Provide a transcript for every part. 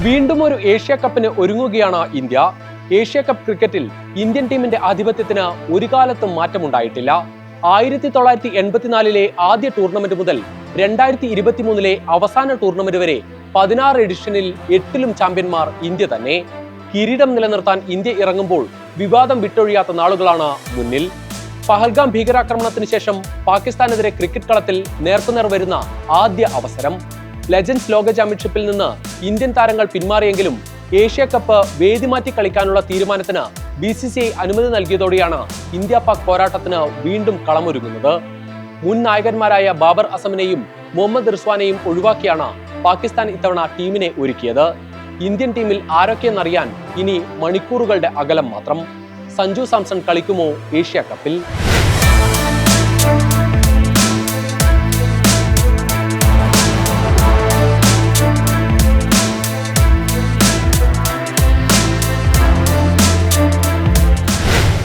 വീണ്ടും ഒരു ഏഷ്യ കപ്പിന് ഒരുങ്ങുകയാണ് ഇന്ത്യ. ഏഷ്യ കപ്പ് ക്രിക്കറ്റിൽ ഇന്ത്യൻ ടീമിന്റെ ആധിപത്യത്തിന് ഒരു കാലത്തും മാറ്റമുണ്ടായിട്ടില്ല. 1984 ആദ്യ ടൂർണമെന്റ് മുതൽ 2023 അവസാന ടൂർണമെന്റ് വരെ 16 എഡിഷനിൽ 8ലും ചാമ്പ്യന്മാർ ഇന്ത്യ തന്നെ. കിരീടം നിലനിർത്താൻ ഇന്ത്യ ഇറങ്ങുമ്പോൾ വിവാദം വിട്ടൊഴിയാത്ത നാളുകളാണ് മുന്നിൽ. പഹൽഗാം ഭീകരാക്രമണത്തിന് ശേഷം പാകിസ്ഥാനെതിരെ ക്രിക്കറ്റ് കളത്തിൽ നേർക്കുനേർ വരുന്ന ആദ്യ അവസരം. ലെജൻഡ്സ് ലോക ചാമ്പ്യൻഷിപ്പിൽ നിന്ന് ഇന്ത്യൻ താരങ്ങൾ പിന്മാറിയെങ്കിലും ഏഷ്യ കപ്പ് വേദി മാറ്റി കളിക്കാനുള്ള തീരുമാനത്തിന് BCCI അനുമതി നൽകിയതോടെയാണ് ഇന്ത്യ പാക് പോരാട്ടത്തിന് വീണ്ടും കളമൊരുങ്ങുന്നത്. മുൻ നായകന്മാരായ ബാബർ അസമിനെയും മുഹമ്മദ് റിസ്വാനെയും ഒഴിവാക്കിയാണ് പാകിസ്ഥാൻ ഇത്തവണ ടീമിനെ ഒരുക്കിയത്. ഇന്ത്യൻ ടീമിൽ ആരൊക്കെയെന്നറിയാൻ ഇനി മണിക്കൂറുകളുടെ അകലം മാത്രം. സഞ്ജു സാംസൺ കളിക്കുമോ ഏഷ്യ കപ്പിൽ?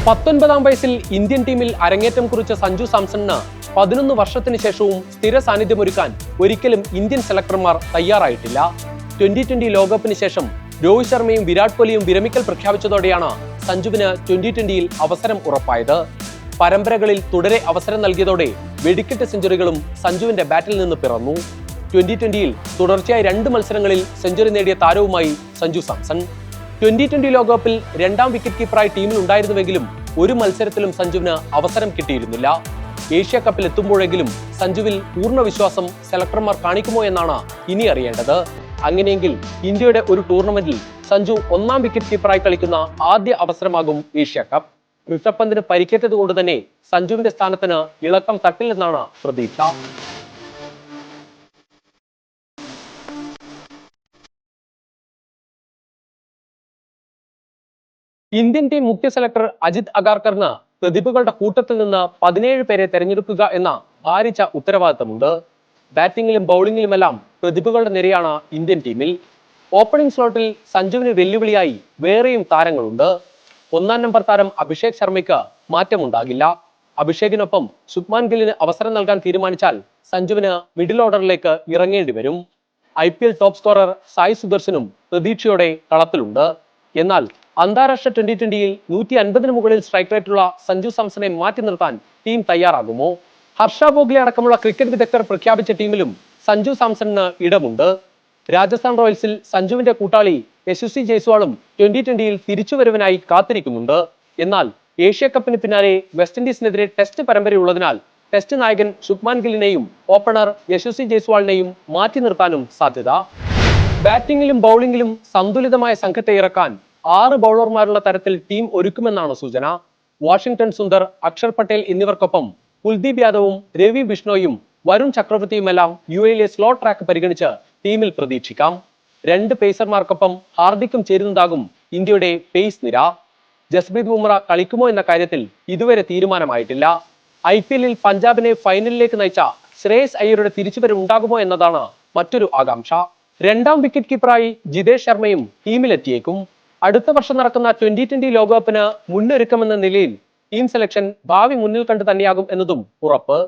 പത്തൊൻപതാം വയസ്സിൽ ഇന്ത്യൻ ടീമിൽ അരങ്ങേറ്റം കുറിച്ച സഞ്ജു സാംസണിന് 11 വർഷത്തിന് ശേഷവും സ്ഥിര സാന്നിധ്യമൊരുക്കാൻ ഒരിക്കലും ഇന്ത്യൻ സെലക്ടർമാർ തയ്യാറായിട്ടില്ല. 2020 ലോകകപ്പിന് ശേഷം രോഹിത് ശർമ്മയും വിരാട് കോഹ്ലിയും വിരമിക്കൽ പ്രഖ്യാപിച്ചതോടെയാണ് സഞ്ജുവിന് 2020 അവസരം ഉറപ്പായത്. പരമ്പരകളിൽ തുടരെ അവസരം നൽകിയതോടെ വെടിക്കെട്ട് സെഞ്ചുറികളും സഞ്ജുവിന്റെ ബാറ്റിൽ നിന്ന് പിറന്നു. 2020 തുടർച്ചയായി 2 മത്സരങ്ങളിൽ സെഞ്ചുറി നേടിയ താരവുമായി സഞ്ജു സാംസൺ. 2020 ലോകകപ്പിൽ 2ാം വിക്കറ്റ് കീപ്പറായി ടീമിൽ ഉണ്ടായിരുന്നുവെങ്കിലും ഒരു മത്സരത്തിലും സഞ്ജുവിന് അവസരം കിട്ടിയിരുന്നില്ല. ഏഷ്യ കപ്പിൽ എത്തുമ്പോഴെങ്കിലും സഞ്ജുവിൽ പൂർണ്ണ വിശ്വാസം സെലക്ടർമാർ കാണിക്കുമോ എന്നാണ് ഇനി അറിയേണ്ടത്. അങ്ങനെയെങ്കിൽ ഇന്ത്യയുടെ ഒരു ടൂർണമെന്റിൽ സഞ്ജു 1ാം വിക്കറ്റ് കീപ്പറായി കളിക്കുന്ന ആദ്യ അവസരമാകും ഏഷ്യ കപ്പ്. ഋഷഭ് പന്തിന് പരിക്കേറ്റത് കൊണ്ട് തന്നെ സഞ്ജുവിന്റെ സ്ഥാനത്തിന് ഇളക്കം തട്ടില്ലെന്നാണ് പ്രതീക്ഷ. ഇന്ത്യൻ ടീം മുഖ്യ സെലക്ടർ അജിത് അഗാർക്കറിന് പ്രതിഭകളുടെ കൂട്ടത്തിൽ നിന്ന് 17 പേരെ തെരഞ്ഞെടുക്കുക എന്ന ഭാരിച്ച ഉത്തരവാദിത്തമുണ്ട്. ബാറ്റിംഗിലും ബൗളിംഗിലുമെല്ലാം പ്രതിഭകളുടെ നിരയാണ് ഇന്ത്യൻ ടീമിൽ. ഓപ്പണിംഗ് സ്ലോട്ടിൽ സഞ്ജുവിന് വെല്ലുവിളിയായി വേറെയും താരങ്ങളുണ്ട്. 1ാം നമ്പർ താരം അഭിഷേക് ശർമ്മയ്ക്ക് മാറ്റമുണ്ടാകില്ല. അഭിഷേകിനൊപ്പം ശുഭ്മാൻ ഗില്ലിന് അവസരം നൽകാൻ തീരുമാനിച്ചാൽ സഞ്ജുവിന് മിഡിൽ ഓർഡറിലേക്ക് ഇറങ്ങേണ്ടി വരും. IPL ടോപ്പ് സ്കോറർ സായി സുദർശനും പ്രതീക്ഷയോടെ കളത്തിലുണ്ട്. എന്നാൽ അന്താരാഷ്ട്ര 2020 150-ന് മുകളിൽ സ്ട്രൈക്ക് റേറ്റുള്ള സഞ്ജു സാംസണെ മാറ്റി നിർത്താൻ ടീം തയ്യാറാകുമോ? ഹർഷ ഭോഗ്ലെ അടക്കമുള്ള ക്രിക്കറ്റ് വിദഗ്ധർ പ്രഖ്യാപിച്ച ടീമിലും സഞ്ജു സാംസണിന് ഇടമുണ്ട്. രാജസ്ഥാൻ റോയൽസിൽ സഞ്ജുവിന്റെ കൂട്ടാളി യശസ്വി ജയ്സ്വാളും 2020 തിരിച്ചുവരവിനായി കാത്തിരിക്കുന്നുണ്ട്. എന്നാൽ ഏഷ്യ കപ്പിന് പിന്നാലെ വെസ്റ്റ് ഇൻഡീസിനെതിരെ ടെസ്റ്റ് പരമ്പരയുള്ളതിനാൽ ടെസ്റ്റ് നായകൻ ശുഭ്മാൻ ഗില്ലിനെയും ഓപ്പണർ യശസ്വി ജയ്സ്വാളിനെയും മാറ്റി നിർത്താനും സാധ്യത. ബാറ്റിംഗിലും ബൗളിംഗിലും സന്തുലിതമായ സംഘത്തെ ഇറക്കാൻ 6 ബൗളർമാരുള്ള തരത്തിൽ ടീം ഒരുക്കുമെന്നാണ് സൂചന. വാഷിംഗ്ടൺ സുന്ദർ, അക്ഷർ പട്ടേൽ എന്നിവർക്കൊപ്പം കുൽദീപ് യാദവും രവി ബിഷ്ണോയും വരുൺ ചക്രവർത്തിയുമെല്ലാം UAE സ്ലോ ട്രാക്ക് പരിഗണിച്ച് ടീമിൽ പ്രതീക്ഷിക്കാം. 2 പേസർമാർക്കൊപ്പം ഹാർദിക്കും ചേരുന്നതാകും ഇന്ത്യയുടെ പേസ് നിര. ജസ്പ്രീത് ബുംറ കളിക്കുമോ എന്ന കാര്യത്തിൽ ഇതുവരെ തീരുമാനമായിട്ടില്ല. IPL-ൽ പഞ്ചാബിനെ ഫൈനലിലേക്ക് നയിച്ച ശ്രേയസ് അയ്യരുടെ തിരിച്ചുവരവ് ഉണ്ടാകുമോ എന്നതാണ് മറ്റൊരു ആകാംക്ഷ. 2ാം വിക്കറ്റ് കീപ്പറായി ജിതേഷ് ശർമ്മയും ടീമിലെത്തിയേക്കും. അടുത്ത വർഷം നടക്കുന്ന 2020 ലോകകപ്പിന് മുന്നൊരുക്കമെന്ന നിലയിൽ ടീം സെലക്ഷൻ ഭാവി മുന്നിൽ കണ്ടു തന്നെയാകും എന്നതും ഉറപ്പ്.